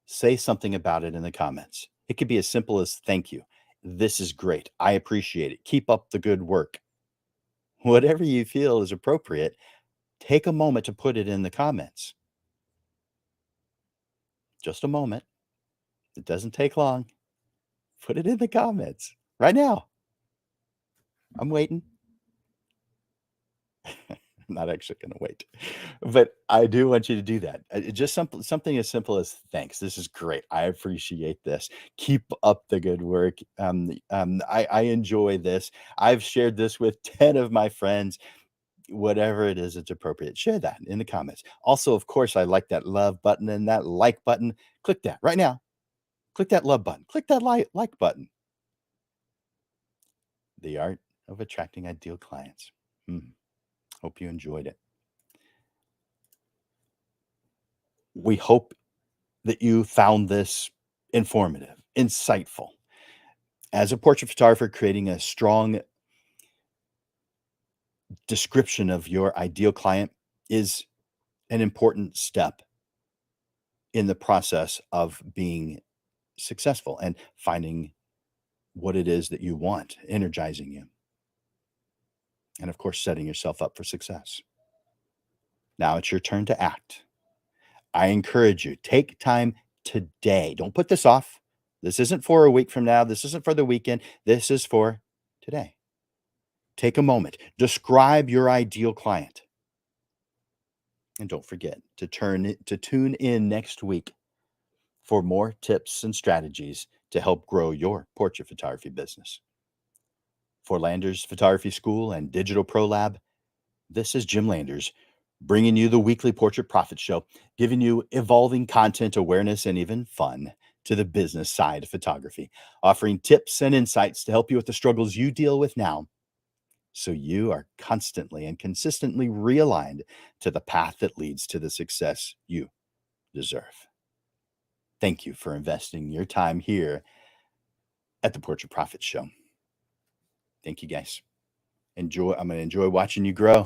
say something about it in the comments. It could be as simple as thank you. This is great. I appreciate it. Keep up the good work. Whatever you feel is appropriate, take a moment to put it in the comments. Just a moment. It doesn't take long. Put it in the comments right now. I'm waiting. I'm not actually going to wait, but I do want you to do that. Just something as simple as thanks. This is great. I appreciate this. Keep up the good work. I enjoy this. I've shared this with 10 of my friends. Whatever it is, it's appropriate. Share that in the comments. Also, of course, I like that love button and that like button. Click that right now. Click that love button. Click that like button. The art of attracting ideal clients. Hope you enjoyed it. We hope that you found this informative, insightful. As a portrait photographer, creating a strong description of your ideal client is an important step in the process of being successful and finding what it is that you want, energizing you. And of course, setting yourself up for success. Now it's your turn to act. I encourage you, take time today. Don't put this off. This isn't for a week from now. This isn't for the weekend. This is for today. Take a moment. Describe your ideal client. And don't forget to tune in next week for more tips and strategies to help grow your portrait photography business. For Landers Photography School and Digital Pro Lab, this is Jim Landers, bringing you the weekly Portrait Profit Show, giving you evolving content awareness and even fun to the business side of photography, offering tips and insights to help you with the struggles you deal with now, so you are constantly and consistently realigned to the path that leads to the success you deserve. Thank you for investing your time here at the Portrait Profit Show. Thank you, guys. I'm going to enjoy watching you grow.